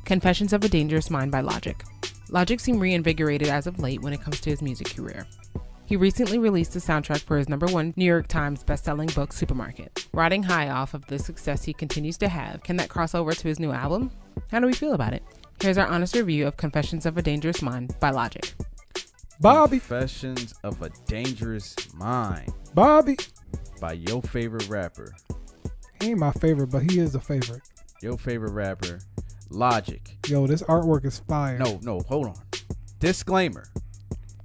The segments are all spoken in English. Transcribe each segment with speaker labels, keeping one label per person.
Speaker 1: Confessions of a Dangerous Mind by Logic. Logic seemed reinvigorated as of late when it comes to his music career. He recently released the soundtrack for his #1 New York Times bestselling book, Supermarket. Riding high off of the success he continues to have, can that cross over to his new album? How do we feel about it? Here's our honest review of Confessions of a Dangerous Mind by Logic.
Speaker 2: Bobby.
Speaker 3: Confessions of a Dangerous Mind.
Speaker 2: Bobby.
Speaker 3: By your favorite rapper.
Speaker 2: He ain't my favorite, but he is a favorite.
Speaker 3: Your favorite rapper, Logic.
Speaker 2: Yo, this artwork is fire.
Speaker 3: No, hold on. Disclaimer.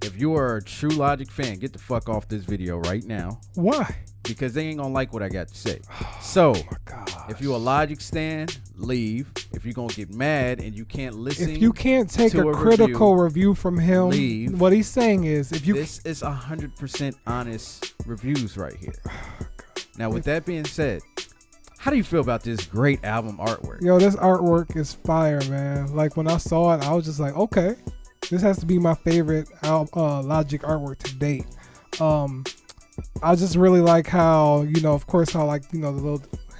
Speaker 3: If you are a true Logic fan, get the fuck off this video right now.
Speaker 2: Why?
Speaker 3: Because they ain't gonna like what I got to say. So,
Speaker 2: Oh my God.
Speaker 3: if you a Logic stan, leave. If you're gonna get mad and you can't listen,
Speaker 2: If you can't take
Speaker 3: to
Speaker 2: a
Speaker 3: a
Speaker 2: critical review from him,
Speaker 3: leave.
Speaker 2: what he's saying is, if you
Speaker 3: this is 100% honest reviews right here. Now, with that being said, how do you feel about this great album artwork?
Speaker 2: Yo, this artwork is fire, man. Like when I saw it, I was just like, okay, this has to be my favorite Logic artwork to date. I just really like how, of course, how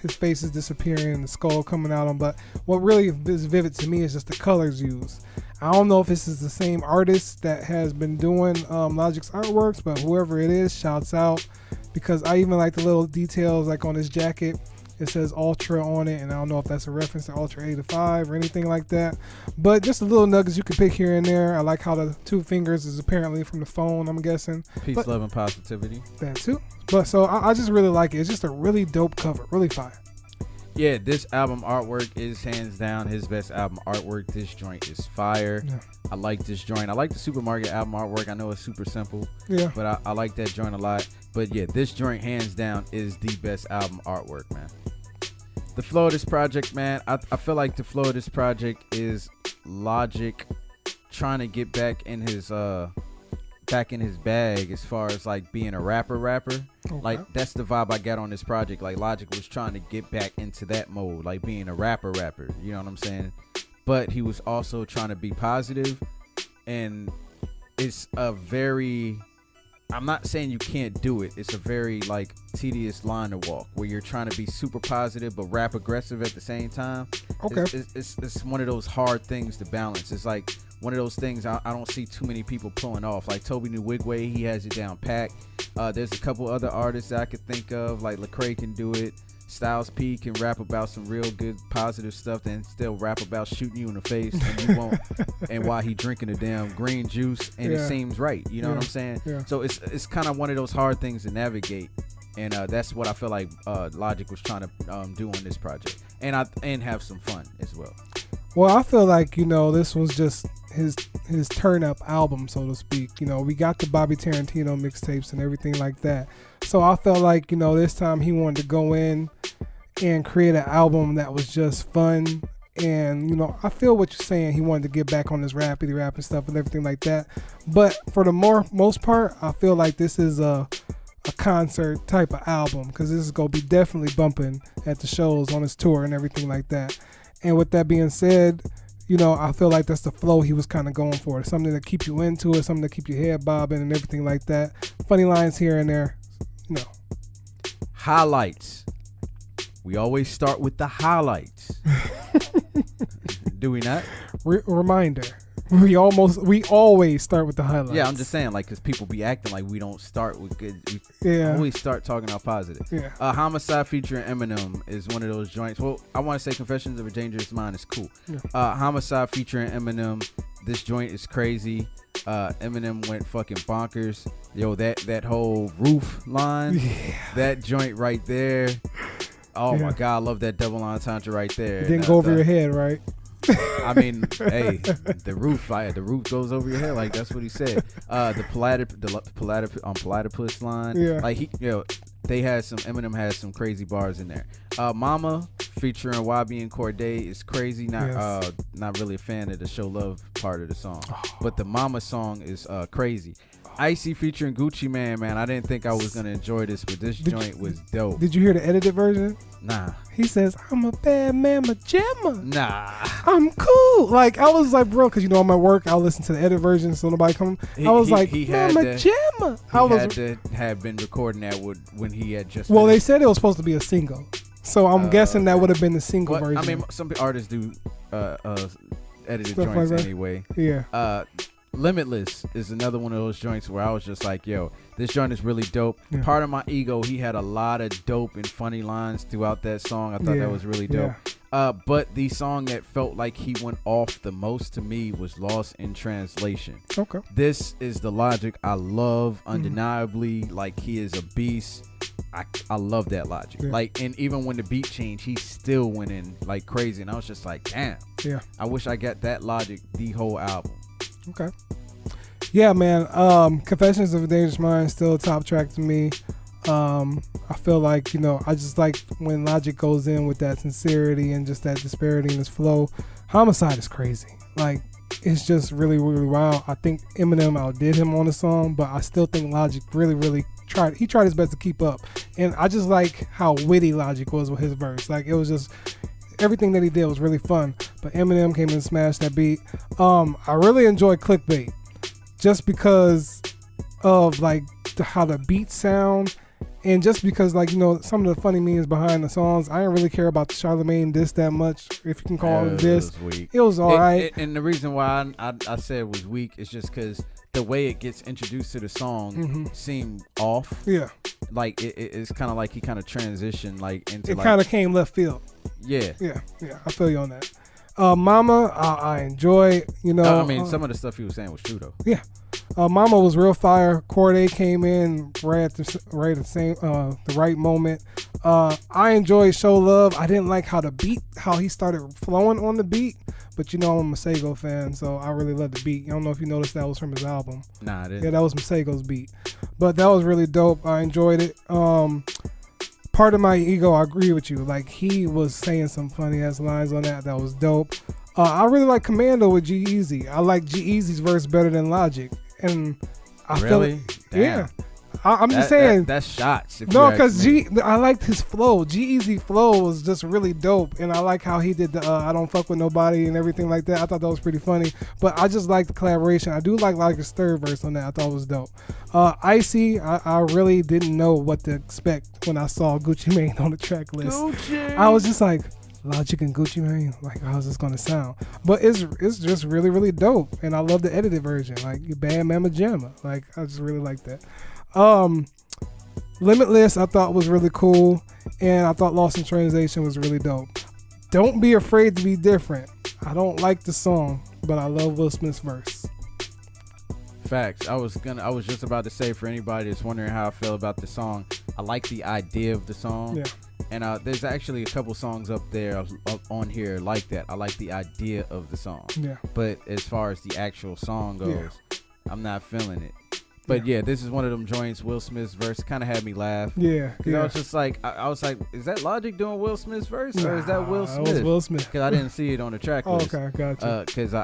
Speaker 2: his face is disappearing and the skull coming out on. But what really is vivid to me is just the colors used. I don't know if this is the same artist that has been doing Logic's artworks, but whoever it is, shouts out, because I even like the little details like on his jacket. It says Ultra on it, and I don't know if that's a reference to Ultra 85 or anything like that. But just the little nuggets you can pick here and there. I like how the 2 fingers is apparently from the phone, I'm guessing.
Speaker 3: Peace, love, and positivity.
Speaker 2: That too. But so I just really like it. It's just a really dope cover. Really fire.
Speaker 3: Yeah, this album artwork is hands down his best album artwork. This joint is fire. Yeah. I like this joint. I like the Supermarket album artwork. I know it's super simple.
Speaker 2: Yeah.
Speaker 3: But I like that joint a lot. But yeah, this joint hands down is the best album artwork, man. The flow of this project, man, I feel like the flow of this project is Logic trying to get back in his bag as far as like being a rapper.
Speaker 2: Okay.
Speaker 3: Like that's the vibe I got on this project. Like Logic was trying to get back into that mode, like being a rapper. You know what I'm saying? But he was also trying to be positive, and it's a very, I'm not saying you can't do it. It's a very like tedious line to walk where you're trying to be super positive but rap aggressive at the same time.
Speaker 2: Okay.
Speaker 3: It's one of those hard things to balance. It's like one of those things I don't see too many people pulling off. Like Toby Nwigwe, he has it down pat. There's a couple other artists that I could think of, like Lecrae can do it. Styles P can rap about some real good positive stuff, then still rap about shooting you in the face and you won't, and while he drinking a damn green juice, and it seems right. You know what I'm saying?
Speaker 2: Yeah.
Speaker 3: So it's kind of one of those hard things to navigate, and that's what I feel like Logic was trying to do on this project, and have some fun as well.
Speaker 2: Well, I feel like this was just his turn up album, so to speak. We got the Bobby Tarantino mixtapes and everything like that. So I felt like this time he wanted to go in and create an album that was just fun. And I feel what you're saying. He wanted to get back on his rappity rap and stuff and everything like that. But for the most part, I feel like this is a concert type of album, because this is gonna be definitely bumping at the shows on his tour and everything like that. And with that being said, I feel like that's the flow he was kind of going for. Something to keep you into it, something to keep your head bobbing and everything like that. Funny lines here and there,
Speaker 3: Highlights. We always start with the highlights. Do we not?
Speaker 2: Reminder. We always start with the highlights.
Speaker 3: Yeah, I'm just saying, like, because people be acting like we don't start with good. We always start talking about positive.
Speaker 2: Yeah.
Speaker 3: Homicide featuring Eminem is one of those joints. Well, I want to say Confessions of a Dangerous Mind is cool.
Speaker 2: Yeah.
Speaker 3: Homicide featuring Eminem. This joint is crazy. Eminem went fucking bonkers. Yo, that whole roof line, that joint right there. Oh my God, I love that double entendre right there.
Speaker 2: It didn't go over your head, right?
Speaker 3: I mean, hey, the roof goes over your head, like that's what he said. The platypus line, like Eminem has some crazy bars in there. Mama featuring YB and Cordae is crazy. Not really a fan of the show love part of the song, but the Mama song is crazy. Icy featuring Gucci Man, I didn't think I was gonna enjoy this, but this joint was dope.
Speaker 2: Did you hear the edited version?
Speaker 3: Nah.
Speaker 2: He says, "I'm a bad mama jamma."
Speaker 3: Nah.
Speaker 2: I'm cool. Like, I was like, bro, because on my work I'll listen to the edit version so nobody come. I was like, mama jamma.
Speaker 3: He had to have been recording that when he had just.
Speaker 2: Well, they said it was supposed to be a single, so I'm guessing that would have been the single version.
Speaker 3: I mean, some artists do edited
Speaker 2: Stuff
Speaker 3: joints
Speaker 2: like that.
Speaker 3: anyway.
Speaker 2: Yeah.
Speaker 3: Limitless is another one of those joints where I was just like, yo, this joint is really dope.
Speaker 2: Yeah.
Speaker 3: Part of My Ego, he had a lot of dope and funny lines throughout that song. I thought that was really dope. But the song that felt like he went off the most to me was Lost in Translation.
Speaker 2: Okay.
Speaker 3: This is the Logic I love undeniably. Like, he is a beast. I love that Logic.
Speaker 2: Yeah.
Speaker 3: Like, and even when the beat changed, he still went in like crazy. And I was just like, damn.
Speaker 2: Yeah.
Speaker 3: I wish I got that Logic the whole album.
Speaker 2: Okay. Yeah, man. Confessions of a Dangerous Mind still a top track to me. I feel like, I just like when Logic goes in with that sincerity and just that disparity in his flow. Homicide is crazy. Like, it's just really, really wild. I think Eminem outdid him on the song, but I still think Logic really, really tried. He tried his best to keep up. And I just like how witty Logic was with his verse. Like, it was just, everything that he did was really fun. But Eminem came in and smashed that beat. I really enjoy Clickbait just because of like how the beats sound. And just because, like, some of the funny memes behind the songs, I didn't really care about the Charlemagne diss that much, if you can call it this. It was all right.
Speaker 3: And the reason why I said it was weak is just because the way it gets introduced to the song seemed off.
Speaker 2: Yeah.
Speaker 3: Like, it's kind of like he kind of transitioned, like, into,
Speaker 2: it kind of came left field.
Speaker 3: Yeah.
Speaker 2: Yeah. I feel you on that. Mama, I enjoy,
Speaker 3: I mean, some of the stuff he was saying was true, though.
Speaker 2: Yeah. Mama was real fire. Corday came in right at the right moment. I enjoyed Show Love. I didn't like how he started flowing on the beat, but I'm a Masego fan, so I really love the beat. I don't know if you noticed that was from his album.
Speaker 3: Nah, I didn't.
Speaker 2: Yeah, that was Masego's beat, but that was really dope. I enjoyed it. Part of My Ego, I agree with you. Like, he was saying some funny ass lines on that. That was dope. I really like Commando with G-Eazy. I like G-Eazy's verse better than Logic. And I feel it.
Speaker 3: Damn.
Speaker 2: Yeah. I'm just saying.
Speaker 3: That's shots.
Speaker 2: No, because I liked his flow. G-Eazy flow was just really dope. And I like how he did the I don't fuck with nobody and everything like that. I thought that was pretty funny. But I just like the collaboration. I do like Logic's third verse on that. I thought it was dope. Icy, I really didn't know what to expect when I saw Gucci Mane on the track list.
Speaker 3: Gucci.
Speaker 2: I was just like, Logic and Gucci Mane, like, how's this gonna sound? But it's just really, really dope, and I love the edited version, like Bad Mama Jamma. Like, I just really like that. Limitless, I thought was really cool, and I thought Lost in Translation was really dope. Don't Be Afraid to Be Different. I don't like the song, but I love Will Smith's verse.
Speaker 3: Facts. I was just about to say, for anybody that's wondering how I feel about the song, I like the idea of the song.
Speaker 2: Yeah.
Speaker 3: And there's actually a couple songs up on here like that. I like the idea of the song.
Speaker 2: Yeah.
Speaker 3: But as far as the actual song goes, I'm not feeling it. But yeah, this is one of them joints. Will Smith's verse kind of had me laugh.
Speaker 2: Yeah.
Speaker 3: Because I was just like, I was like, is that Logic doing Will Smith's verse, or is that Will Smith?
Speaker 2: That was Will Smith.
Speaker 3: Because I didn't see it on the track list.
Speaker 2: Okay, gotcha.
Speaker 3: Because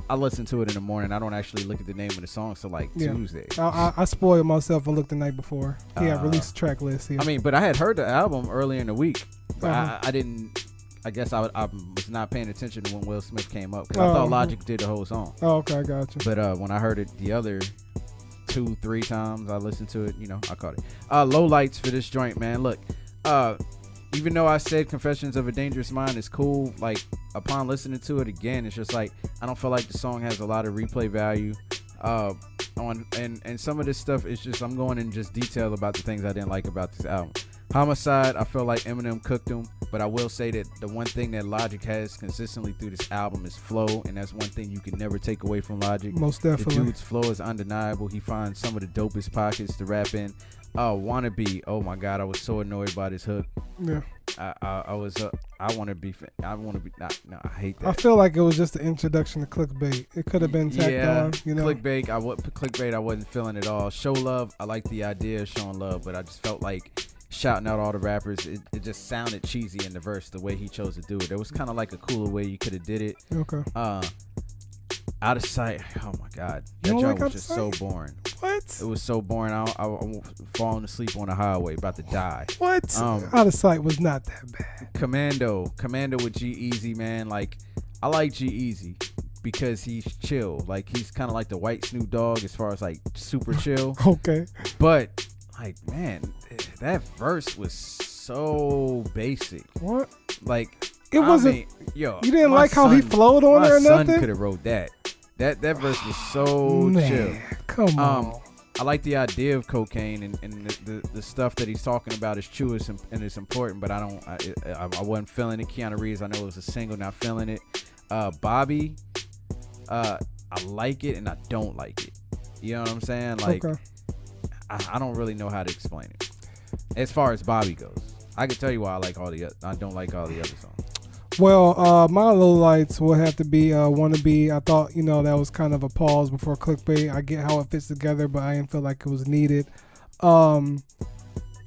Speaker 3: I listened to it in the morning. I don't actually look at the name of the song till like Tuesday.
Speaker 2: I spoiled myself. I looked the night before. Yeah, released a track list. Yeah.
Speaker 3: I mean, but I had heard the album earlier in the week. But I didn't. I guess I was not paying attention to when Will Smith came up, because I thought Logic did the whole song.
Speaker 2: Oh, okay, gotcha.
Speaker 3: But when I heard it the other 2-3 times I listened to it, I caught it. Low lights for this joint, man. Look, even though I said Confessions of a Dangerous Mind is cool, like, upon listening to it again, it's just like, I don't feel like the song has a lot of replay value. And some of this stuff is just, I'm going in just detail about the things I didn't like about this album. Homicide, I feel like Eminem cooked him, but I will say that the one thing that Logic has consistently through this album is flow, and that's one thing you can never take away from Logic.
Speaker 2: Most definitely.
Speaker 3: The dude's flow is undeniable. He finds some of the dopest pockets to rap in. Wannabe, oh my God, I was so annoyed by this hook.
Speaker 2: Yeah.
Speaker 3: I want to be, no, I hate that.
Speaker 2: I feel like it was just the introduction to Clickbait. It could have been tacked on,
Speaker 3: Clickbait, I wasn't feeling it all. Show Love, I like the idea of showing love, but I just felt like shouting out all the rappers, it just sounded cheesy in the verse the way he chose to do it. There was kind of like a cooler way you could have did it.
Speaker 2: Okay.
Speaker 3: Out of Sight, oh my God, that joint was just so boring.
Speaker 2: What?
Speaker 3: It was so boring. I falling asleep on the highway, about to die.
Speaker 2: What? Out of Sight was not that bad.
Speaker 3: Commando with G-Eazy, man. Like, I like G-Eazy because he's chill. Like, he's kind of like the white Snoop Dogg as far as like super chill.
Speaker 2: Okay.
Speaker 3: But like, man, that verse was so basic.
Speaker 2: What?
Speaker 3: Like,
Speaker 2: It wasn't.
Speaker 3: I mean, yo,
Speaker 2: you didn't
Speaker 3: my
Speaker 2: like how he
Speaker 3: son-
Speaker 2: flowed on there or
Speaker 3: My son
Speaker 2: nothing?
Speaker 3: could have wrote that. That verse was so
Speaker 2: Man,
Speaker 3: chill.
Speaker 2: come on.
Speaker 3: I like the idea of cocaine and the stuff that he's talking about is true and it's important, but I wasn't feeling it. Keanu Reeves, I know it was a single, not feeling it. Bobby, I like it and I don't like it. You know what I'm saying? Like,
Speaker 2: Okay.
Speaker 3: I don't really know how to explain it. As far as Bobby goes, I can tell you why I don't like all the other songs.
Speaker 2: Well, my lowlights will have to be Wanna Be. I thought, that was kind of a pause before clickbait. I get how it fits together, but I didn't feel like it was needed.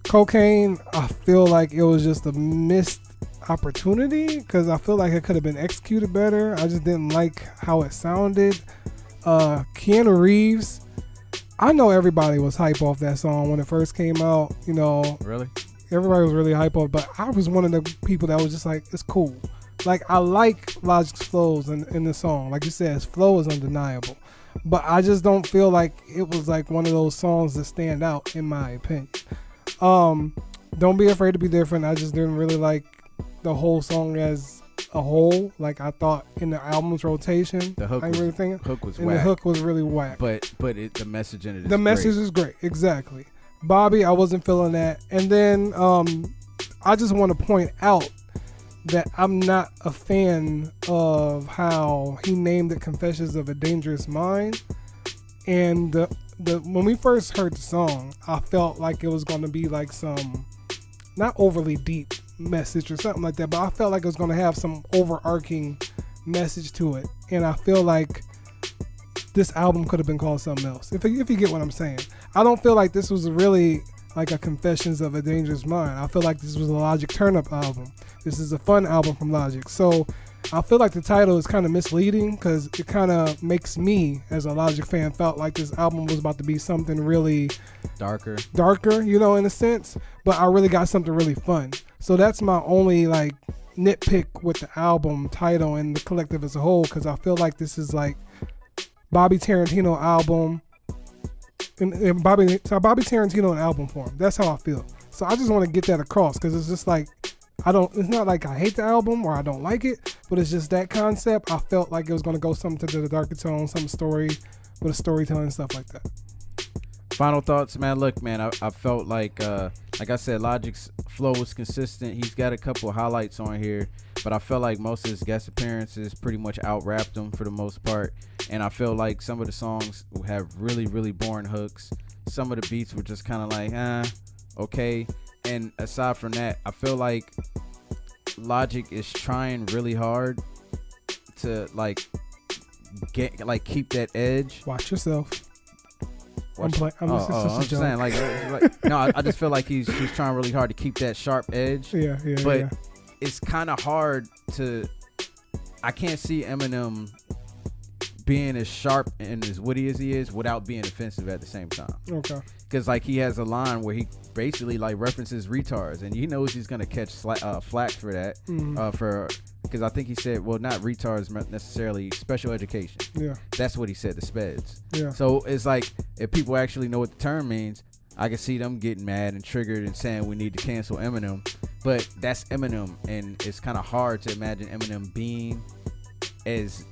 Speaker 2: Cocaine, I feel like it was just a missed opportunity because I feel like it could have been executed better. I just didn't like how it sounded. Keanu Reeves, I know everybody was hype off that song when it first came out.
Speaker 3: Really?
Speaker 2: Everybody was really hype off, but I was one of the people that was just like, it's cool. Like, I like Logic's flows in the song. Like you said, his flow is undeniable. But I just don't feel like it was like one of those songs that stand out, in my opinion. Don't Be Afraid to Be Different. I just didn't really like the whole song as a whole. Like, I thought in the album's rotation,
Speaker 3: The hook was
Speaker 2: and
Speaker 3: whack.
Speaker 2: the hook was really whack.
Speaker 3: But the message in it is
Speaker 2: The message
Speaker 3: great.
Speaker 2: is great, exactly. Bobby, I wasn't feeling that. And then I just want to point out that I'm not a fan of how he named it Confessions of a Dangerous Mind. And when we first heard the song, I felt like it was going to be like some not overly deep message or something like that, but I felt like it was going to have some overarching message to it. And I feel like this album could have been called something else, if you get what I'm saying. I don't feel like this was really like a Confessions of a Dangerous Mind. I feel like this was a Logic turn-up album. This is a fun album from Logic. So I feel like the title is kind of misleading because it kind of makes me, as a Logic fan, felt like this album was about to be something really
Speaker 3: darker,
Speaker 2: in a sense. But I really got something really fun. So that's my only like nitpick with the album title and the collective as a whole, because I feel like this is like Bobby Tarantino album. And Bobby Tarantino in album form. That's how I feel. So I just want to get that across because it's just like it's not like I hate the album or I don't like it, but it's just that concept. I felt like it was going to go something to the darker tone, some story with a storytelling and stuff like that.
Speaker 3: Final thoughts, man. Look, man, I felt like I said, Logic's flow was consistent. He's got a couple of highlights on here, but I felt like most of his guest appearances pretty much out-rapped him for the most part. And I feel like some of the songs have really, really boring hooks. Some of the beats were just kind of like, okay. And aside from that, I feel like Logic is trying really hard to keep that edge.
Speaker 2: Watch yourself. I'm
Speaker 3: just saying, like no, I just feel like he's trying really hard to keep that sharp edge.
Speaker 2: Yeah.
Speaker 3: But it's kind of hard to. I can't see Eminem being as sharp and as witty as he is without being offensive at the same time.
Speaker 2: Okay.
Speaker 3: Because like he has a line where he basically like references retards, and he knows he's gonna catch flack for that. Because I think he said, well, not retards necessarily, special education.
Speaker 2: Yeah.
Speaker 3: That's what he said, the speds.
Speaker 2: Yeah.
Speaker 3: So it's like, if people actually know what the term means, I can see them getting mad and triggered and saying we need to cancel Eminem. But that's Eminem, and it's kind of hard to imagine Eminem being as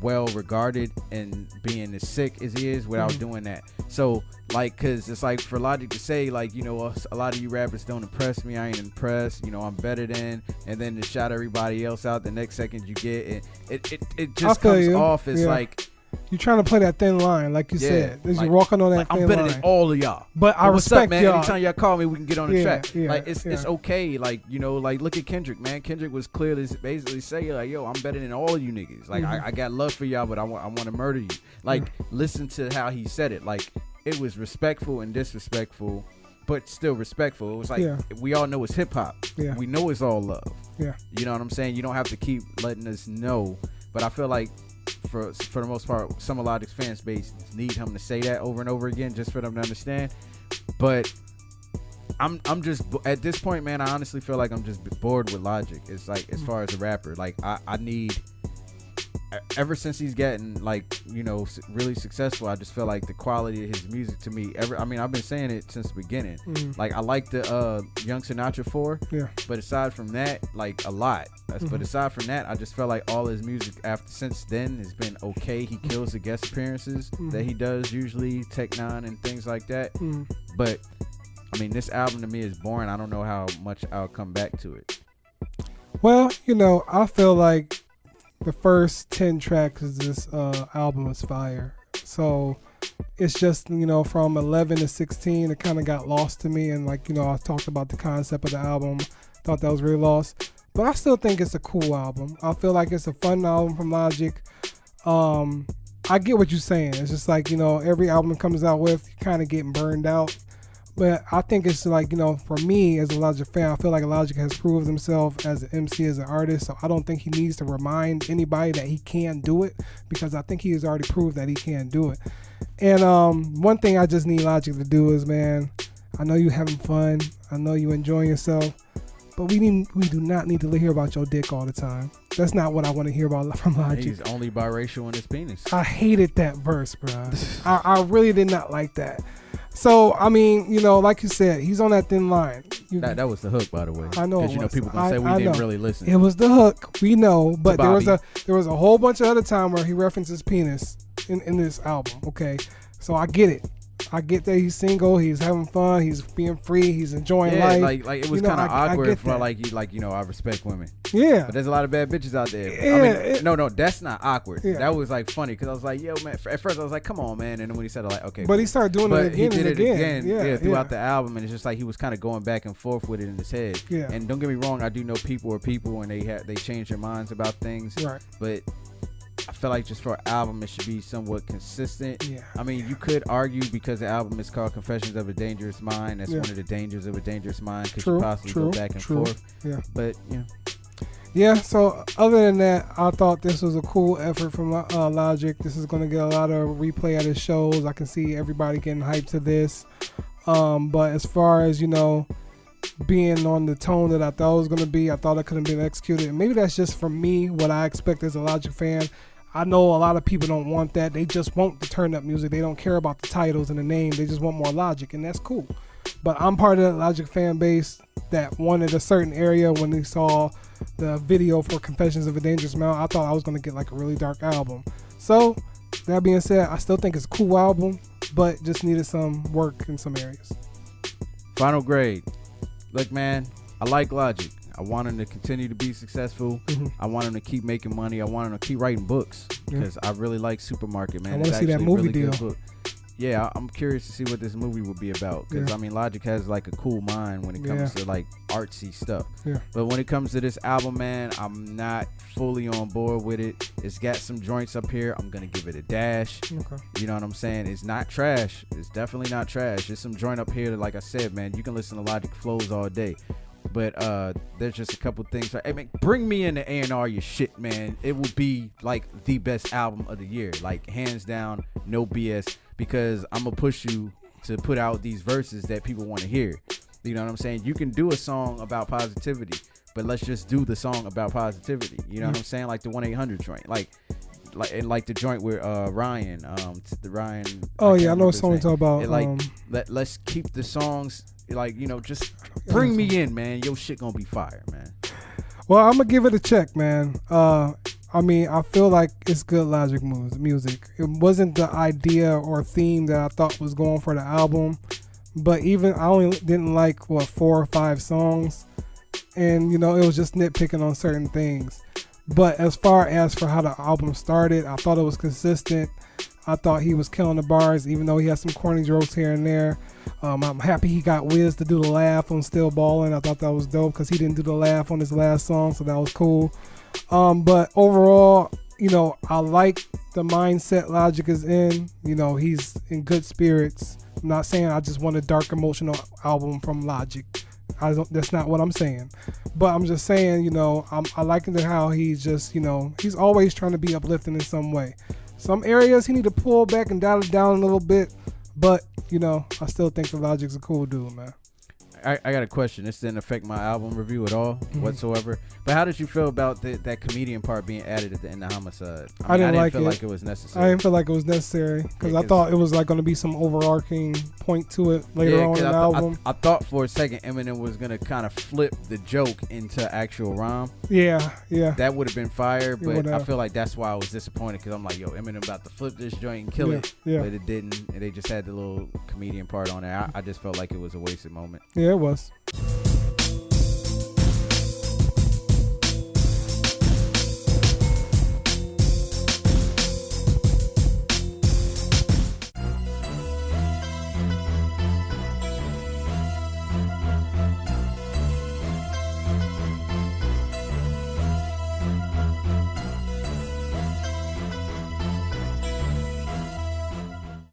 Speaker 3: well regarded and being as sick as he is without doing that. So like, cause it's like for Logic to say like, a lot of you rappers don't impress me, I ain't impressed, I'm better than, and then to shout everybody else out the next second you get it just comes off as like
Speaker 2: you're trying to play that thin line, like you said. As you're walking on that thin line.
Speaker 3: I'm better than all of y'all.
Speaker 2: But I respect
Speaker 3: what's up, man?
Speaker 2: y'all.
Speaker 3: Anytime y'all call me, we can get on the track.
Speaker 2: Yeah,
Speaker 3: like it's okay. Like like look at Kendrick, man. Kendrick was clearly basically saying like, yo, I'm better than all you niggas. Like I got love for y'all, but I want to murder you. Like listen to how he said it. Like it was respectful and disrespectful, but still respectful. It was like we all know it's hip hop.
Speaker 2: Yeah.
Speaker 3: We know it's all love.
Speaker 2: Yeah.
Speaker 3: You know what I'm saying? You don't have to keep letting us know. But I feel like for the most part, some of Logic's fans base need him to say that over and over again just for them to understand. But I'm just at this point, man, I honestly feel like I'm just bored with Logic. It's like as far as a rapper, like I need ever since he's gotten like, really successful, I just feel like the quality of his music to me, I've been saying it since the beginning. Like I like the Young Sinatra 4, but aside from that, like a lot. But aside from that, I just felt like all his music since then has been okay. He kills the guest appearances that he does usually, Tech Nine and things like that. But I mean, this album to me is boring. I don't know how much I'll come back to it.
Speaker 2: Well, I feel like the first 10 tracks of this album is fire. So it's just, from 11 to 16, it kind of got lost to me. And like, I talked about the concept of the album. Thought that was really lost. But I still think it's a cool album. I feel like it's a fun album from Logic. I get what you're saying. It's just like, every album it comes out with, you kind of getting burned out. But I think it's like, for me as a Logic fan, I feel like Logic has proved himself as an MC, as an artist. So I don't think he needs to remind anybody that he can do it, because I think he has already proved that he can do it. And one thing I just need Logic to do is, man, I know you having fun. I know you enjoying yourself. But we do not need to hear about your dick all the time. That's not what I want to hear about from Logic.
Speaker 3: He's only biracial in his penis.
Speaker 2: I hated that verse, bro. I really did not like that. So, I mean, like you said, he's on that thin line.
Speaker 3: That was the hook, by the way.
Speaker 2: I know.
Speaker 3: Because, people going to say we didn't really listen.
Speaker 2: It was the hook. We know. But there was a whole bunch of other time where he references penis in this album, okay? So I get it. I get that he's single, he's having fun, he's being free, he's enjoying life.
Speaker 3: Like it was kind of awkward for I respect women.
Speaker 2: Yeah.
Speaker 3: But there's a lot of bad bitches out there.
Speaker 2: Yeah,
Speaker 3: no, that's not awkward.
Speaker 2: Yeah.
Speaker 3: That was like funny because I was like, yo, man. At first I was like, come on, man. And then when he said it, like, okay.
Speaker 2: But he started doing it again.
Speaker 3: He did
Speaker 2: and
Speaker 3: it
Speaker 2: again.
Speaker 3: throughout the album, and it's just like he was kind of going back and forth with it in his head.
Speaker 2: Yeah.
Speaker 3: And don't get me wrong, I do know people are people, and they change their minds about things.
Speaker 2: Right.
Speaker 3: But I feel like just for an album, it should be somewhat consistent.
Speaker 2: Yeah.
Speaker 3: I mean, you could argue because the album is called Confessions of a Dangerous Mind. That's one of the dangers of a dangerous mind, because you possibly go back and forth.
Speaker 2: Yeah.
Speaker 3: But,
Speaker 2: Yeah, so other than that, I thought this was a cool effort from Logic. This is going to get a lot of replay at his shows. I can see everybody getting hyped to this. But as far as, being on the tone that I thought it was going to be, I thought it could have been executed. And maybe that's just from me, what I expect as a Logic fan. I know a lot of people don't want that. They just want the turn up music. They don't care about the titles and the name. They just want more Logic, and that's cool. But I'm part of the Logic fan base that wanted a certain area. When they saw the video for Confessions of a Dangerous Mind, I thought I was going to get like a really dark album. So that being said, I still think it's a cool album, but just needed some work in some areas.
Speaker 3: Final grade. Look, man, I like Logic. I want him to continue to be successful. I want him to keep making money. I want him to keep writing books, because I really like Supermarket, man.
Speaker 2: I want to see that movie deal.
Speaker 3: Good book. Yeah, I'm curious to see what this movie would be about, because I mean, Logic has like a cool mind when it comes to like artsy stuff. Yeah. But when it comes to this album, man, I'm not fully on board with it. It's got some joints up here. I'm gonna give it a dash. Okay. You know what I'm saying? It's not trash. It's definitely not trash. There's some joint up here that, like I said, man, you can listen to Logic flows all day. But there's just a couple things like, hey man, bring me in the A&R your shit, man. It will be like the best album of the year, like hands down, no BS, because I'm gonna push you to put out these verses that people want to hear. You know what I'm saying? You can do a song about positivity, but let's just do the song about positivity. You know what I'm saying? Like the 1-800 joint, like the joint with Ryan, the Ryan.
Speaker 2: Oh yeah, I know what song you're talking about.
Speaker 3: Let's keep the songs. Like, just bring me in, man. Your shit gonna be fire, man.
Speaker 2: Well, I'm gonna give it a check, man. I mean, I feel like it's good Logic music. It wasn't the idea or theme that I thought was going for the album, but even I only didn't like 4 or 5 songs, and it was just nitpicking on certain things. But as far as for how the album started, I thought it was consistent. I thought he was killing the bars, even though he had some corny jokes here and there. I'm happy he got Wiz to do the laugh on Still Ballin'. I thought that was dope because he didn't do the laugh on his last song, so that was cool. But overall, I like the mindset Logic is in. He's in good spirits. I'm not saying I just want a dark emotional album from Logic. That's not what I'm saying. But I'm just saying, I like how he's just, he's always trying to be uplifting in some way. Some areas he need to pull back and dial it down a little bit, but I still think the Logic's a cool dude, man.
Speaker 3: I got a question. This didn't affect my album review at all whatsoever. But how did you feel about that comedian part being added at the end of Homicide?
Speaker 2: I didn't
Speaker 3: feel like it was necessary.
Speaker 2: I didn't feel like it was necessary because I thought it was like going to be some overarching point to it later on in the album.
Speaker 3: I thought for a second Eminem was going to kind of flip the joke into actual rhyme.
Speaker 2: Yeah.
Speaker 3: That would have been fire, but I feel like that's why I was disappointed because I'm like, yo, Eminem about to flip this joint and kill it.
Speaker 2: Yeah.
Speaker 3: But it didn't. And they just had the little comedian part on there. I just felt like it was a wasted moment.
Speaker 2: Yeah, it was.